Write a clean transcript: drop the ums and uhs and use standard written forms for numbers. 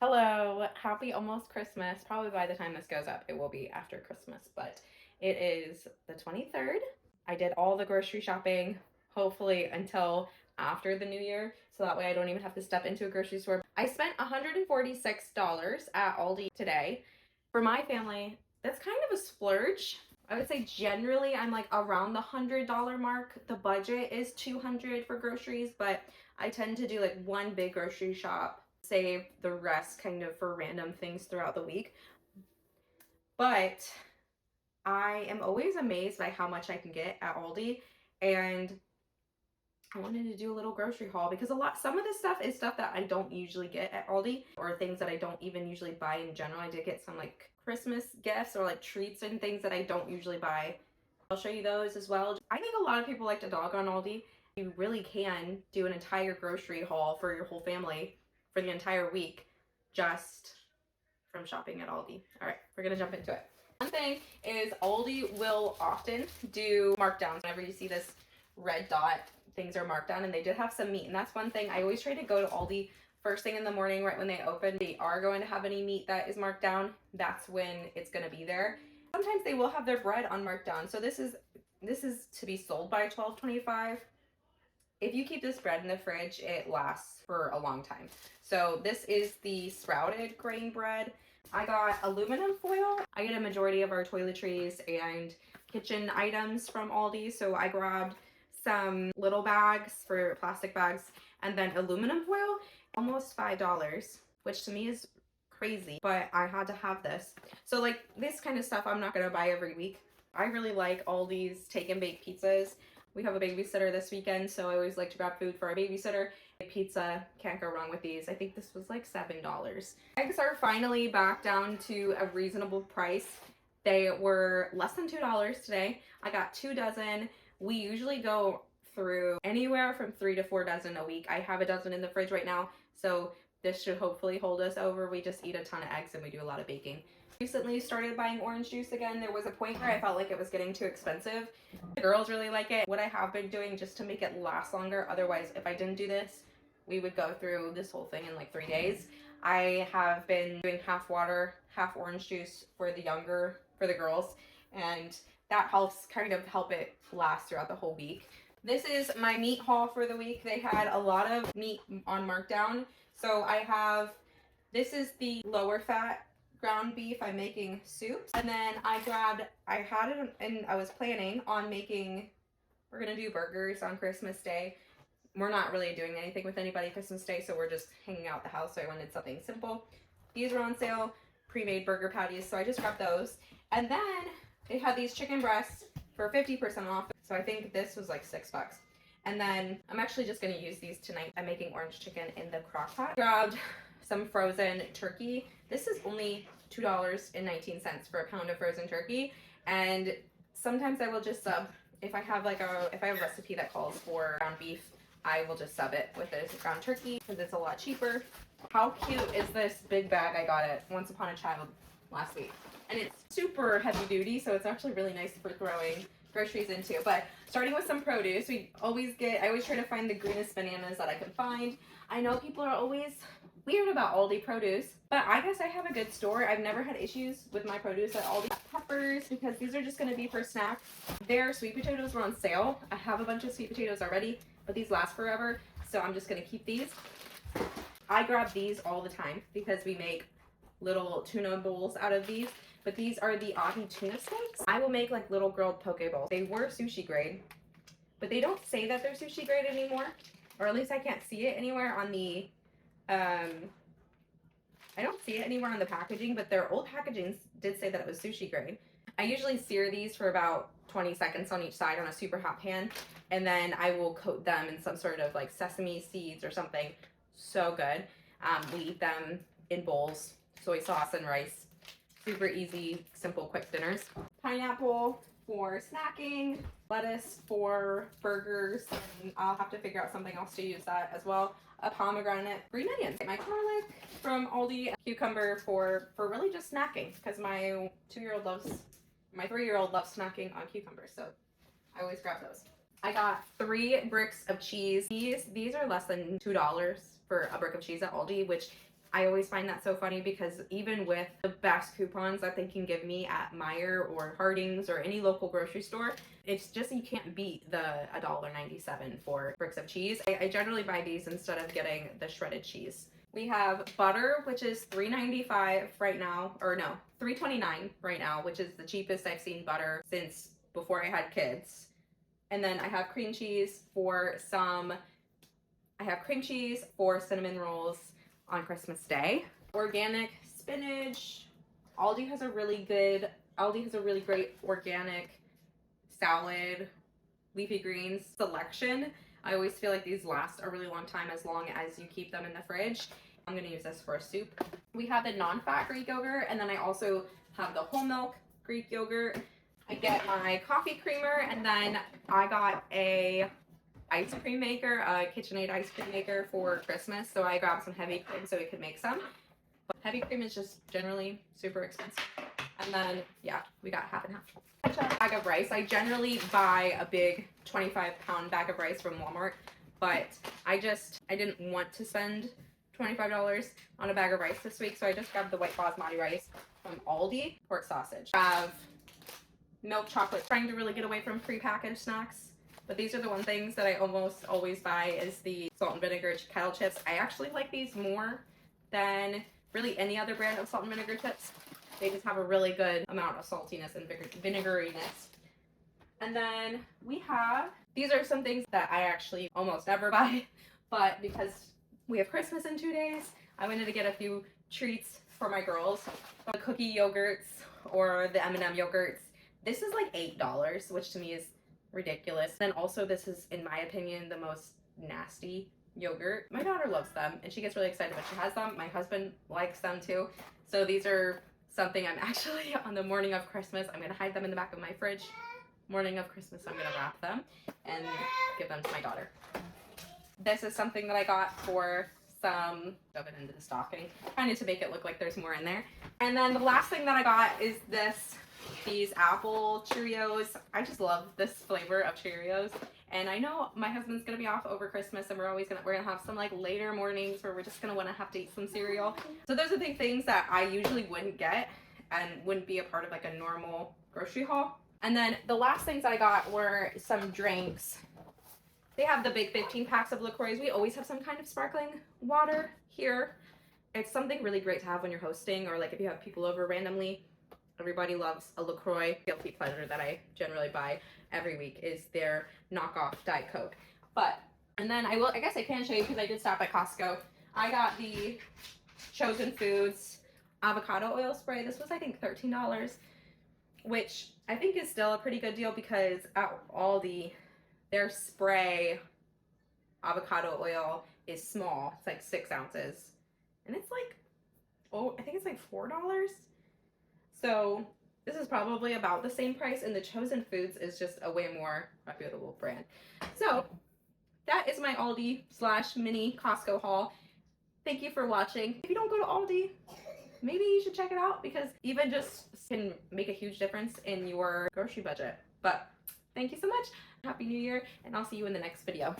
Hello, happy almost Christmas. Probably by the time this goes up, it will be after Christmas, but it is the 23rd. I did all the grocery shopping, hopefully until after the new year, so that way I don't even have to step into a grocery store. I spent $146 at Aldi today. For my family, that's kind of a splurge. I would say generally I'm like around the $100 mark. The budget is $200 for groceries, but I tend to do like one big grocery shop, save the rest kind of for random things throughout the week. But I am always amazed by how much I can get at Aldi, and I wanted to do a little grocery haul because some of this stuff is stuff that I don't usually get at Aldi, or things that I don't even usually buy in general. I did get some like Christmas gifts or like treats and things that I don't usually buy. I'll show you those as well. I think a lot of people like to dog on Aldi. You really can do an entire grocery haul for your whole family for the entire week just from shopping at Aldi. All right, we're gonna jump into it. One thing is Aldi will often do markdowns. Whenever you see this red dot, things are marked down, and they did have some meat. And that's one thing. I always try to go to Aldi first thing in the morning, right when they open. They are going to have any meat that is marked down. That's when it's going to be there. Sometimes they will have their bread on markdown. So this is to be sold by $12.25. If you keep this bread in the fridge, it lasts for a long time. So this is the sprouted grain bread. I got aluminum foil. I get a majority of our toiletries and kitchen items from Aldi. So I grabbed some little bags for plastic bags and then aluminum foil, almost $5, which to me is crazy, but I had to have this. So like this kind of stuff I'm not gonna buy every week. I really like Aldi's take and bake pizzas. We have a babysitter this weekend, so I always like to grab food for our babysitter. Pizza, can't go wrong with these. I think this was like $7. Eggs are finally back down to a reasonable price. They were less than $2 today. I got 2 dozen. We usually go through anywhere from 3 to 4 dozen a week. I have a dozen in the fridge right now, so this should hopefully hold us over. We just eat a ton of eggs and we do a lot of baking. Recently started buying orange juice again. There was a point where I felt like it was getting too expensive. The girls really like it. What I have been doing just to make it last longer, otherwise if I didn't do this, we would go through this whole thing in like 3 days. I have been doing half water, half orange juice for the girls, and that helps kind of help it last throughout the whole week. This is my meat haul for the week. They had a lot of meat on markdown. So this is the lower fat ground beef. I'm making soups. And then I had it and I was planning on we're gonna do burgers on Christmas Day. We're not really doing anything with anybody Christmas Day, so we're just hanging out the house, so I wanted something simple. These are on sale, pre-made burger patties, so I just grabbed those. And then they had these chicken breasts for 50% off, so I think this was like $6. And then I'm actually just gonna use these tonight. I'm making orange chicken in the crock pot. Grabbed some frozen turkey. This is only $2.19 for a pound of frozen turkey, and sometimes I will just sub if I have a recipe that calls for ground beef. I will just sub it with this ground turkey because it's a lot cheaper. How cute is this big bag I got at Once Upon a Child last week? And it's super heavy duty, so it's actually really nice for throwing groceries into. But starting with some produce, I always try to find the greenest bananas that I can find. I know people are always weird about Aldi produce, but I guess I have a good store. I've never had issues with my produce at Aldi. Peppers, because these are just going to be for snack. Their sweet potatoes were on sale. I have a bunch of sweet potatoes already, but these last forever, so I'm just going to keep these. I grab these all the time because we make little tuna bowls out of these, but these are the Aldi tuna steaks. I will make like little grilled poke bowls. They were sushi grade, but they don't say that they're sushi grade anymore, or at least I can't see it anywhere on the I don't see it anywhere on the packaging, but their old packaging did say that it was sushi grade. I usually sear these for about 20 seconds on each side on a super hot pan, and then I will coat them in some sort of like sesame seeds or something. So good. We eat them in bowls, soy sauce and rice. Super easy, simple, quick dinners. Pineapple for snacking, lettuce for burgers, and I'll have to figure out something else to use that as well. A pomegranate, green onions, my garlic from Aldi, cucumber for really just snacking because my 3-year-old loves snacking on cucumbers, so I always grab those. I got 3 bricks of cheese. These are less than $2 for a brick of cheese at Aldi, which I always find that so funny because even with the best coupons that they can give me at Meijer or Harding's or any local grocery store, it's just you can't beat the $1.97 for bricks of cheese. I generally buy these instead of getting the shredded cheese. We have butter, which is $3.95 right now, or no, $3.29 right now, which is the cheapest I've seen butter since before I had kids. And then I have cream cheese for cinnamon rolls on Christmas Day. Organic spinach. Aldi has a really great organic salad, leafy greens selection. I always feel like these last a really long time as long as you keep them in the fridge. I'm gonna use this for a soup. We have the non-fat Greek yogurt, and then I also have the whole milk Greek yogurt. I get my coffee creamer, and then I got a ice cream maker, a KitchenAid ice cream maker for Christmas. So I grabbed some heavy cream so we could make some. But heavy cream is just generally super expensive. And then, yeah, we got half and half. Bag of rice. I generally buy a big 25-pound bag of rice from Walmart, but I didn't want to spend $25 on a bag of rice this week, so I just grabbed the white basmati rice from Aldi. Pork sausage. I have milk chocolate. Trying to really get away from prepackaged snacks, but these are the one things that I almost always buy is the salt and vinegar kettle chips. I actually like these more than really any other brand of salt and vinegar chips. They just have a really good amount of saltiness and vinegariness. And then we have, these are some things that I actually almost never buy, but because we have Christmas in 2 days, I wanted to get a few treats for my girls. The cookie yogurts or the M&M yogurts. This is like $8, which to me is ridiculous. Then also this is, in my opinion, the most nasty yogurt. My daughter loves them and she gets really excited when she has them. My husband likes them too. So these are something I'm actually, on the morning of Christmas, I'm gonna hide them in the back of my fridge. Morning of Christmas, I'm gonna wrap them and give them to my daughter. This is something that I got for some, shove it into the stocking, kind of to make it look like there's more in there. And then the last thing that I got is these apple Cheerios. I just love this flavor of Cheerios. And I know my husband's gonna be off over Christmas and we're gonna have some like later mornings where we're just gonna wanna have to eat some cereal. So those are the things that I usually wouldn't get and wouldn't be a part of like a normal grocery haul. And then the last things I got were some drinks. They have the big 15 packs of LaCroix. We always have some kind of sparkling water here. It's something really great to have when you're hosting or like if you have people over randomly. Everybody loves a LaCroix. Guilty pleasure that I generally buy every week is their knockoff Diet Coke. And then I guess I can show you because I did stop at Costco. I got the Chosen Foods avocado oil spray. This was I think $13, which I think is still a pretty good deal because at Aldi, their spray avocado oil is small. It's like 6 ounces. And it's like, I think it's like $4. So this is probably about the same price, and the Chosen Foods is just a way more reputable brand. So that is my Aldi / mini Costco haul. Thank you for watching. If you don't go to Aldi, maybe you should check it out because even just can make a huge difference in your grocery budget. But thank you so much. Happy New Year, and I'll see you in the next video.